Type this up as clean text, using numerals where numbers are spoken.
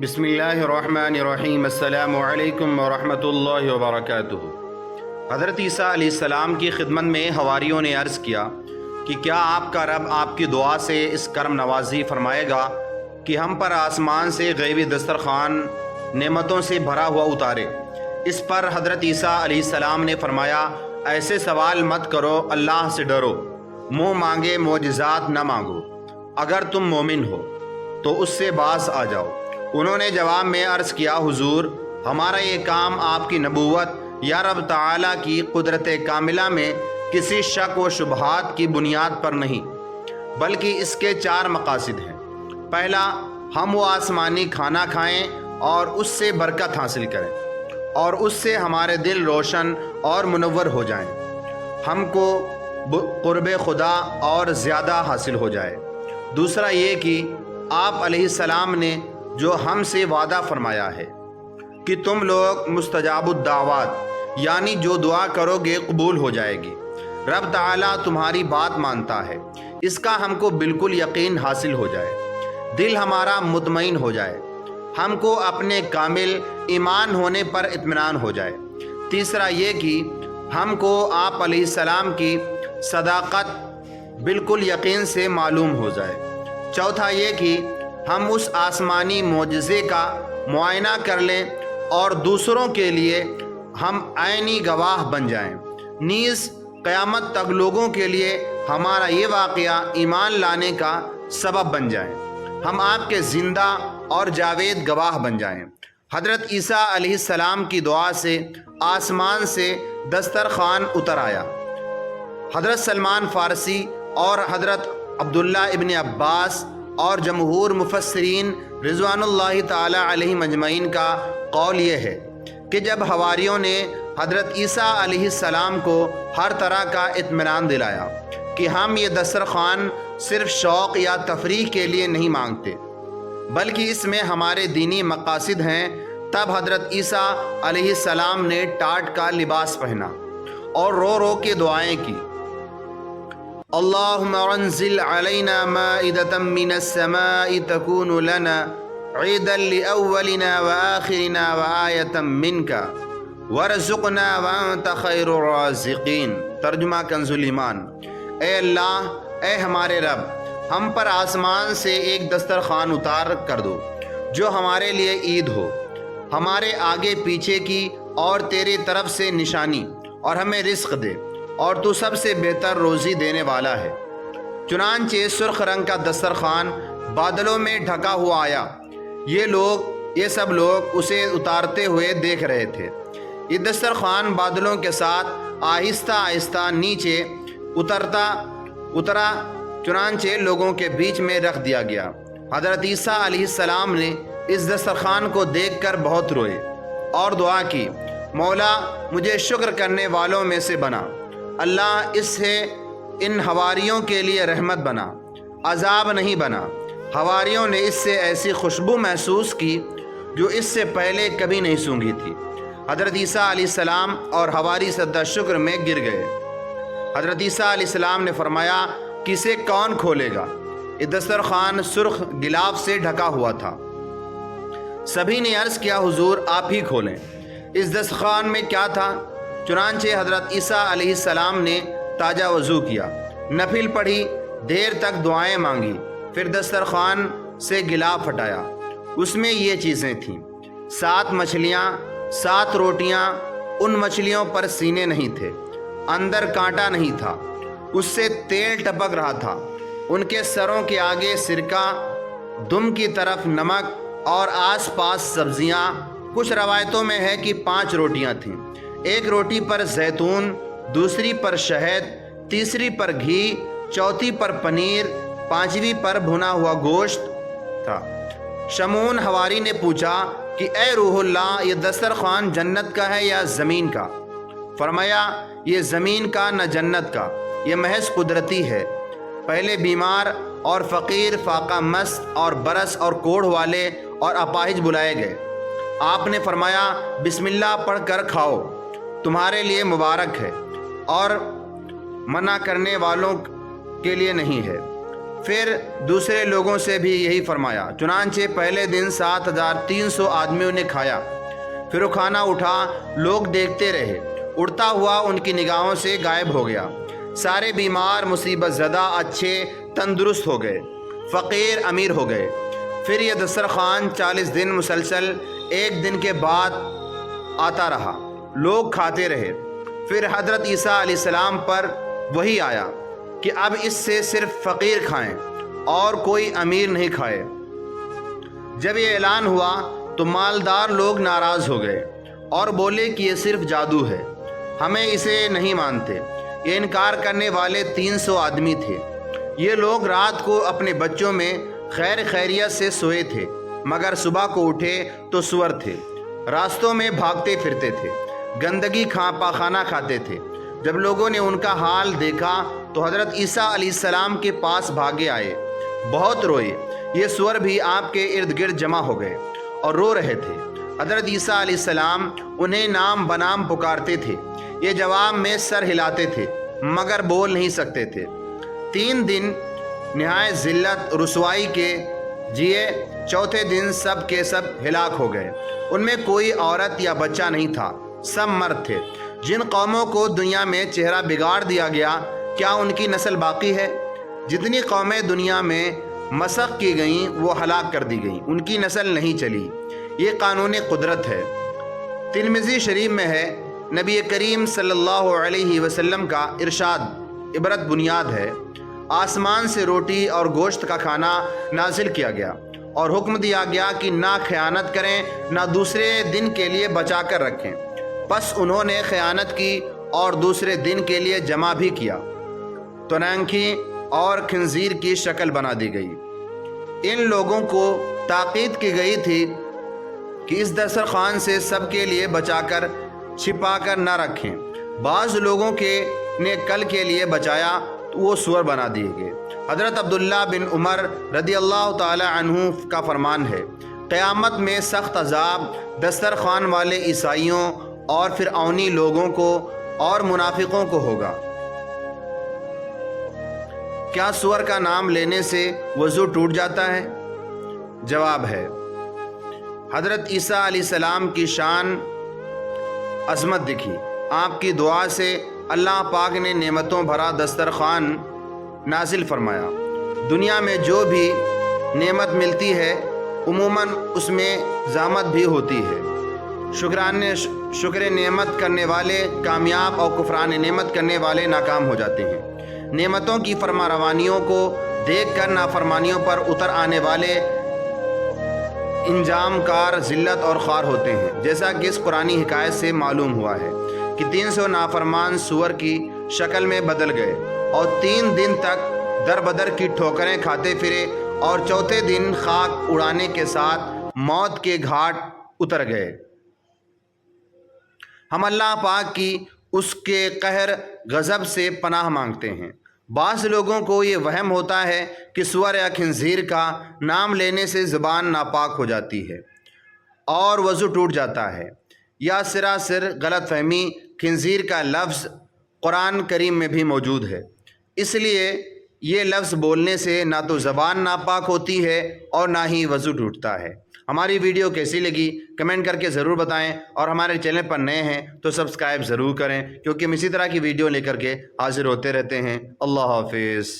بسم اللہ الرحمن الرحیم۔ السلام علیکم ورحمۃ اللہ وبرکاتہ۔ حضرت عیسیٰ علیہ السلام کی خدمت میں حواریوں نے عرض کیا کہ کیا آپ کا رب آپ کی دعا سے اس کرم نوازی فرمائے گا کہ ہم پر آسمان سے غیبی دسترخوان نعمتوں سے بھرا ہوا اتارے؟ اس پر حضرت عیسیٰ علیہ السلام نے فرمایا، ایسے سوال مت کرو، اللہ سے ڈرو، منہ مانگے معجزات نہ مانگو، اگر تم مومن ہو تو اس سے باز آ جاؤ۔ انہوں نے جواب میں عرض کیا، حضور ہمارا یہ کام آپ کی نبوت یا رب تعالیٰ کی قدرت کاملہ میں کسی شک و شبہات کی بنیاد پر نہیں، بلکہ اس کے 4 مقاصد ہیں۔ پہلا، ہم وہ آسمانی کھانا کھائیں اور اس سے برکت حاصل کریں اور اس سے ہمارے دل روشن اور منور ہو جائیں، ہم کو قرب خدا اور زیادہ حاصل ہو جائے۔ دوسرا یہ کہ آپ علیہ السلام نے جو ہم سے وعدہ فرمایا ہے کہ تم لوگ مستجاب الدعوات، یعنی جو دعا کرو گے قبول ہو جائے گی، رب تعالیٰ تمہاری بات مانتا ہے، اس کا ہم کو بالکل یقین حاصل ہو جائے، دل ہمارا مطمئن ہو جائے، ہم کو اپنے کامل ایمان ہونے پر اطمینان ہو جائے۔ تیسرا یہ کہ ہم کو آپ علیہ السلام کی صداقت بالکل یقین سے معلوم ہو جائے۔ چوتھا یہ کہ ہم اس آسمانی معجزے کا معائنہ کر لیں اور دوسروں کے لیے ہم عینی گواہ بن جائیں، نیز قیامت تک لوگوں کے لیے ہمارا یہ واقعہ ایمان لانے کا سبب بن جائیں، ہم آپ کے زندہ اور جاوید گواہ بن جائیں۔ حضرت عیسیٰ علیہ السلام کی دعا سے آسمان سے دسترخوان اتر آیا۔ حضرت سلمان فارسی اور حضرت عبداللہ ابن عباس اور جمہور مفسرین رضوان اللہ تعالی علیہم اجمعین کا قول یہ ہے کہ جب حواریوں نے حضرت عیسیٰ علیہ السلام کو ہر طرح کا اطمینان دلایا کہ ہم یہ دسترخوان صرف شوق یا تفریح کے لیے نہیں مانگتے بلکہ اس میں ہمارے دینی مقاصد ہیں، تب حضرت عیسیٰ علیہ السلام نے ٹاٹ کا لباس پہنا اور رو رو کے دعائیں کی، اللہم انزل علینا مائدة من السماء تکون لنا عیدا لأولنا وآخرنا وآیة منك ورزقنا وانت خیر الرازقین۔ ترجمہ کنز الایمان۔ اے اللہ، اے ہمارے رب، ہم پر آسمان سے ایک دسترخوان اتار کر دو جو ہمارے لیے عید ہو، ہمارے آگے پیچھے کی اور تیری طرف سے نشانی، اور ہمیں رزق دے، اور تو سب سے بہتر روزی دینے والا ہے۔ چنانچہ سرخ رنگ کا دسترخوان بادلوں میں ڈھکا ہوا آیا، یہ سب لوگ اسے اتارتے ہوئے دیکھ رہے تھے۔ یہ دسترخوان بادلوں کے ساتھ آہستہ آہستہ نیچے اترا، چنانچہ لوگوں کے بیچ میں رکھ دیا گیا۔ حضرت عیسیٰ علیہ السلام نے اس دسترخوان کو دیکھ کر بہت روئے اور دعا کی، مولا مجھے شکر کرنے والوں میں سے بنا، اللہ اس سے ان حواریوں کے لیے رحمت بنا، عذاب نہیں بنا۔ حواریوں نے اس سے ایسی خوشبو محسوس کی جو اس سے پہلے کبھی نہیں سونگھی تھی۔ حضرت عیسیٰ علیہ السلام اور حواری سجدہ شکر میں گر گئے۔ حضرت عیسیٰ علیہ السلام نے فرمایا، کسے کون کھولے گا؟ یہ دسترخوان سرخ گلاف سے ڈھکا ہوا تھا۔ سبھی نے عرض کیا، حضور آپ ہی کھولیں، اس دسترخوان میں کیا تھا؟ چنانچہ حضرت عیسیٰ علیہ السلام نے تازہ وضو کیا، نفل پڑھی، دیر تک دعائیں مانگی، پھر دسترخوان سے غلاف ہٹایا۔ اس میں یہ چیزیں تھیں: 7 مچھلیاں، 7 روٹیاں، ان مچھلیوں پر سینے نہیں تھے، اندر کانٹا نہیں تھا، اس سے تیل ٹپک رہا تھا، ان کے سروں کے آگے سرکہ، دم کی طرف نمک اور آس پاس سبزیاں۔ کچھ روایتوں میں ہے کہ 5 روٹیاں تھیں، ایک روٹی پر زیتون، دوسری پر شہد، تیسری پر گھی، چوتھی پر پنیر، 5ویں پر بھنا ہوا گوشت تھا۔ شمعون حواری نے پوچھا کہ اے روح اللہ، یہ دسترخوان جنت کا ہے یا زمین کا؟ فرمایا، یہ زمین کا نہ جنت کا، یہ محض قدرتی ہے۔ پہلے بیمار اور فقیر، فاقہ مست اور برس اور کوڑھ والے اور اپاہج بلائے گئے۔ آپ نے فرمایا، بسم اللہ پڑھ کر کھاؤ، تمہارے لیے مبارک ہے اور منع کرنے والوں کے لیے نہیں ہے۔ پھر دوسرے لوگوں سے بھی یہی فرمایا۔ چنانچہ پہلے دن 7300 آدمیوں نے کھایا۔ پھر وہ کھانا اٹھا، لوگ دیکھتے رہے، اڑتا ہوا ان کی نگاہوں سے غائب ہو گیا۔ سارے بیمار مصیبت زدہ اچھے تندرست ہو گئے، فقیر امیر ہو گئے۔ پھر یہ دسترخوان 40 دن مسلسل ایک دن کے بعد آتا رہا، لوگ کھاتے رہے۔ پھر حضرت عیسیٰ علیہ السلام پر وہی آیا کہ اب اس سے صرف فقیر کھائیں اور کوئی امیر نہیں کھائے۔ جب یہ اعلان ہوا تو مالدار لوگ ناراض ہو گئے اور بولے کہ یہ صرف جادو ہے، ہمیں اسے نہیں مانتے۔ یہ انکار کرنے والے 300 آدمی تھے۔ یہ لوگ رات کو اپنے بچوں میں خیر خیریت سے سوئے تھے، مگر صبح کو اٹھے تو سور تھے، راستوں میں بھاگتے پھرتے تھے، گندگی پاخانہ کھاتے تھے۔ جب لوگوں نے ان کا حال دیکھا تو حضرت عیسیٰ علیہ السلام کے پاس بھاگے آئے، بہت روئے۔ یہ سور بھی آپ کے ارد گرد جمع ہو گئے اور رو رہے تھے۔ حضرت عیسیٰ علیہ السلام انہیں نام بنام پکارتے تھے۔ یہ جواب میں سر ہلاتے تھے مگر بول نہیں سکتے تھے۔ 3 دن نہایت ذلت رسوائی کے جیے، چوتھے دن سب کے سب ہلاک ہو گئے۔ ان میں کوئی عورت یا بچہ نہیں تھا، سب مرد تھے۔ جن قوموں کو دنیا میں چہرہ بگاڑ دیا گیا، کیا ان کی نسل باقی ہے؟ جتنی قومیں دنیا میں مسخ کی گئیں وہ ہلاک کر دی گئیں، ان کی نسل نہیں چلی۔ یہ قانون قدرت ہے۔ ترمذی شریف میں ہے، نبی کریم صلی اللہ علیہ وسلم کا ارشاد عبرت بنیاد ہے۔ آسمان سے روٹی اور گوشت کا کھانا نازل کیا گیا اور حکم دیا گیا کہ نہ خیانت کریں، نہ دوسرے دن کے لیے بچا کر رکھیں۔ پس انہوں نے خیانت کی اور دوسرے دن کے لیے جمع بھی کیا، تو ننگھی اور خنزیر کی شکل بنا دی گئی۔ ان لوگوں کو تاکید کی گئی تھی کہ اس دسترخوان سے سب کے لیے بچا کر چھپا کر نہ رکھیں۔ بعض لوگوں نے کل کے لیے بچایا تو وہ سور بنا دیے گئے۔ حضرت عبداللہ بن عمر رضی اللہ تعالی عنہ کا فرمان ہے، قیامت میں سخت عذاب دسترخوان والے عیسائیوں اور فرعونی لوگوں کو اور منافقوں کو ہوگا۔ کیا سور کا نام لینے سے وضو ٹوٹ جاتا ہے؟ جواب ہے، حضرت عیسیٰ علیہ السلام کی شان عظمت دکھی۔ آپ کی دعا سے اللہ پاک نے نعمتوں بھرا دسترخوان نازل فرمایا۔ دنیا میں جو بھی نعمت ملتی ہے عموماً اس میں زحمت بھی ہوتی ہے۔ شکر نعمت کرنے والے کامیاب اور کفران نعمت کرنے والے ناکام ہو جاتے ہیں۔ نعمتوں کی فرما روانیوں کو دیکھ کر نافرمانیوں پر اتر آنے والے انجام کار ذلت اور خوار ہوتے ہیں، جیسا کہ اس قرآنی حکایت سے معلوم ہوا ہے کہ 300 نافرمان سور کی شکل میں بدل گئے اور 3 دن تک در بدر کی ٹھوکریں کھاتے پھرے اور چوتھے دن خاک اڑانے کے ساتھ موت کے گھاٹ اتر گئے۔ ہم اللہ پاک کی اس کے قہر غضب سے پناہ مانگتے ہیں۔ بعض لوگوں کو یہ وہم ہوتا ہے کہ سور یا خنزیر کا نام لینے سے زبان ناپاک ہو جاتی ہے اور وضو ٹوٹ جاتا ہے، یا سراسر غلط فہمی۔ خنزیر کا لفظ قرآن کریم میں بھی موجود ہے، اس لیے یہ لفظ بولنے سے نہ تو زبان ناپاک ہوتی ہے اور نہ ہی وضو ٹوٹتا ہے۔ ہماری ویڈیو کیسی لگی کمنٹ کر کے ضرور بتائیں، اور ہمارے چینل پر نئے ہیں تو سبسکرائب ضرور کریں، کیونکہ ہم اسی طرح کی ویڈیو لے کر کے حاضر ہوتے رہتے ہیں۔ اللہ حافظ۔